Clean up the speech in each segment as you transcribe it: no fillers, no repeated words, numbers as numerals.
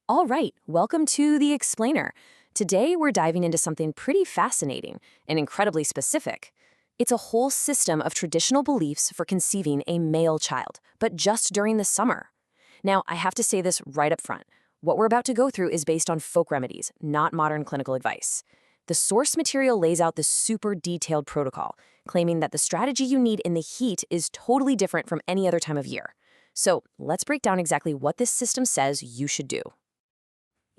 All right, welcome to The Explainer. Today we're diving into something pretty fascinating and incredibly specific. It's a whole system of traditional beliefs for conceiving a male child, but just during the summer. Now, I have to say this right up front. What we're about to go through is based on folk remedies, not modern clinical advice. The source material lays out this super detailed protocol, claiming that the strategy you need in the heat is totally different from any other time of year. So let's break down exactly what this system says you should do.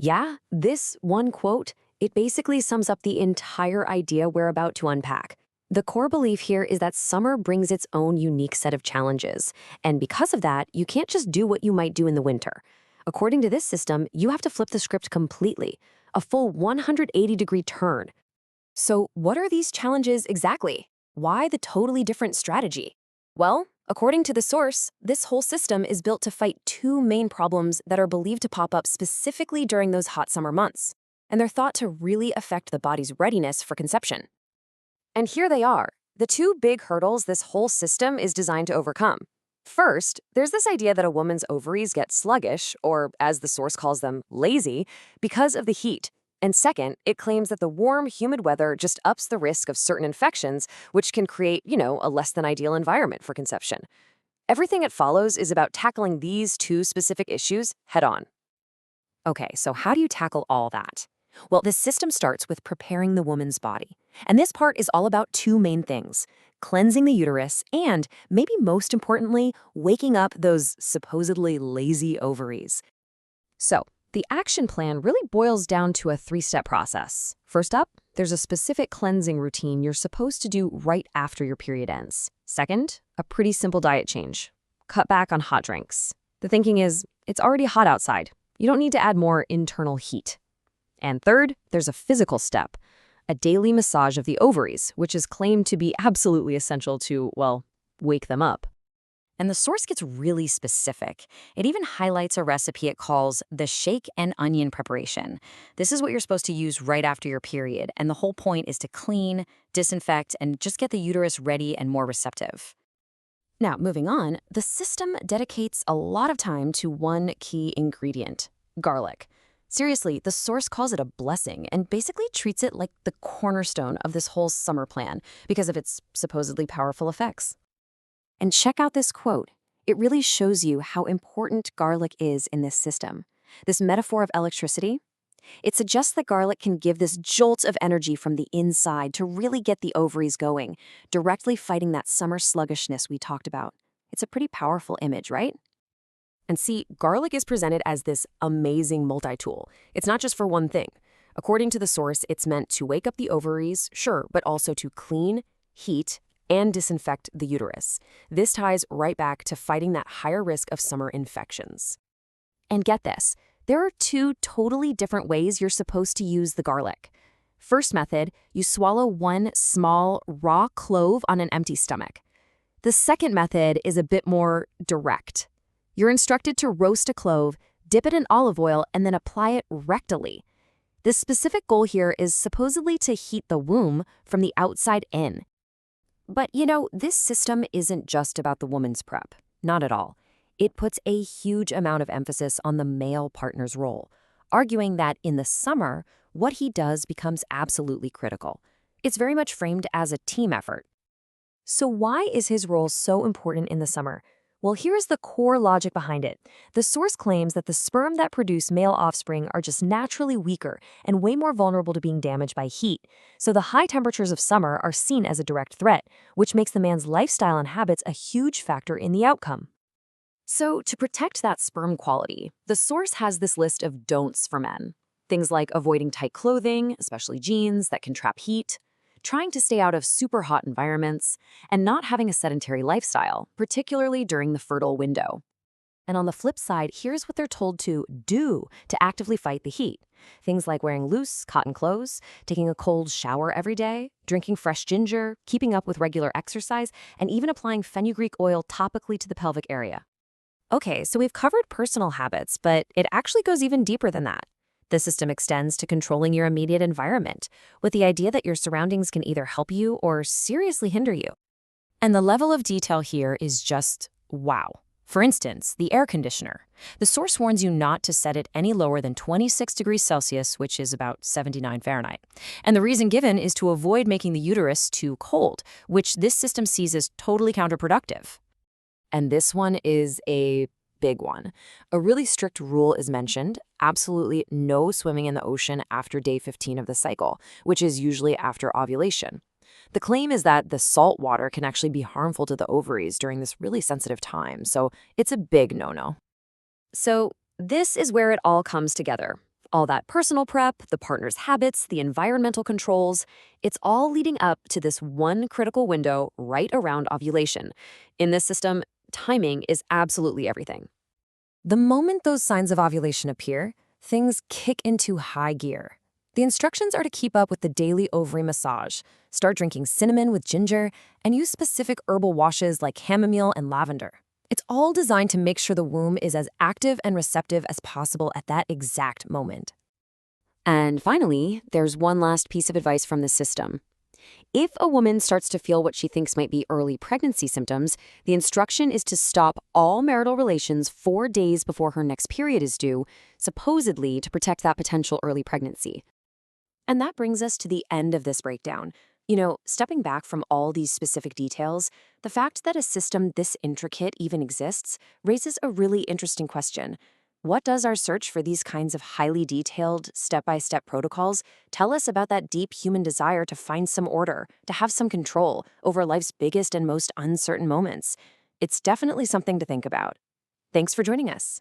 Yeah, this one quote, it basically sums up the entire idea we're about to unpack. The core belief here is that summer brings its own unique set of challenges, and because of that, you can't just do what you might do in the winter. According to this system, you have to flip the script completely, a full 180-degree turn. So what are these challenges exactly? Why the totally different strategy? Well, according to the source, this whole system is built to fight two main problems that are believed to pop up specifically during those hot summer months, and they're thought to really affect the body's readiness for conception. And here they are, the two big hurdles this whole system is designed to overcome. First, there's this idea that a woman's ovaries get sluggish, or as the source calls them, lazy, because of the heat. And second, it claims that the warm, humid weather just ups the risk of certain infections, which can create, a less than ideal environment for conception. Everything it follows is about tackling these two specific issues head on. Okay, so how do you tackle all that? Well, this system starts with preparing the woman's body. And this part is all about two main things: cleansing the uterus and, maybe most importantly, waking up those supposedly lazy ovaries. So, the action plan really boils down to a three-step process. First up, there's a specific cleansing routine you're supposed to do right after your period ends. Second, a pretty simple diet change. Cut back on hot drinks. The thinking is, it's already hot outside. You don't need to add more internal heat. And third, there's a physical step, a daily massage of the ovaries, which is claimed to be absolutely essential to, wake them up. And the source gets really specific. It even highlights a recipe it calls the shake and onion preparation. This is what you're supposed to use right after your period, and the whole point is to clean, disinfect, and just get the uterus ready and more receptive. Now, moving on, the system dedicates a lot of time to one key ingredient: garlic. Seriously, the source calls it a blessing and basically treats it like the cornerstone of this whole summer plan because of its supposedly powerful effects. And check out this quote. It really shows you how important garlic is in this system. This metaphor of electricity, it suggests that garlic can give this jolt of energy from the inside to really get the ovaries going, directly fighting that summer sluggishness we talked about. It's a pretty powerful image, right? And see, garlic is presented as this amazing multi-tool. It's not just for one thing. According to the source, it's meant to wake up the ovaries, sure, but also to clean, heat, and disinfect the uterus. This ties right back to fighting that higher risk of summer infections. And get this, there are two totally different ways you're supposed to use the garlic. First method, you swallow one small raw clove on an empty stomach. The second method is a bit more direct. You're instructed to roast a clove, dip it in olive oil, and then apply it rectally. The specific goal here is supposedly to heat the womb from the outside in. But this system isn't just about the woman's prep. Not at all. It puts a huge amount of emphasis on the male partner's role, arguing that in the summer, what he does becomes absolutely critical. It's very much framed as a team effort. So why is his role so important in the summer? Well, here's the core logic behind it. The source claims that the sperm that produce male offspring are just naturally weaker and way more vulnerable to being damaged by heat. So the high temperatures of summer are seen as a direct threat, which makes the man's lifestyle and habits a huge factor in the outcome. So to protect that sperm quality, the source has this list of don'ts for men. Things like avoiding tight clothing, especially jeans that can trap heat, trying to stay out of super hot environments, and not having a sedentary lifestyle, particularly during the fertile window. And on the flip side, here's what they're told to do to actively fight the heat. Things like wearing loose, cotton clothes, taking a cold shower every day, drinking fresh ginger, keeping up with regular exercise, and even applying fenugreek oil topically to the pelvic area. Okay, so we've covered personal habits, but it actually goes even deeper than that. The system extends to controlling your immediate environment, with the idea that your surroundings can either help you or seriously hinder you. And the level of detail here is just wow. For instance, the air conditioner. The source warns you not to set it any lower than 26 degrees Celsius, which is about 79 Fahrenheit. And the reason given is to avoid making the uterus too cold, which this system sees as totally counterproductive. And this one is a big one. A really strict rule is mentioned: absolutely no swimming in the ocean after day 15 of the cycle, which is usually after ovulation. The claim is that the salt water can actually be harmful to the ovaries during this really sensitive time, so it's a big no-no. So this is where it all comes together. All that personal prep, the partner's habits, the environmental controls, it's all leading up to this one critical window right around ovulation. In this system, timing is absolutely everything. The moment those signs of ovulation appear, things kick into high gear. The instructions are to keep up with the daily ovary massage, start drinking cinnamon with ginger, and use specific herbal washes like chamomile and lavender. It's all designed to make sure the womb is as active and receptive as possible at that exact moment. And finally, there's one last piece of advice from the system. If a woman starts to feel what she thinks might be early pregnancy symptoms, the instruction is to stop all marital relations 4 days before her next period is due, supposedly to protect that potential early pregnancy. And that brings us to the end of this breakdown. Stepping back from all these specific details, the fact that a system this intricate even exists raises a really interesting question. What does our search for these kinds of highly detailed, step-by-step protocols tell us about that deep human desire to find some order, to have some control over life's biggest and most uncertain moments? It's definitely something to think about. Thanks for joining us.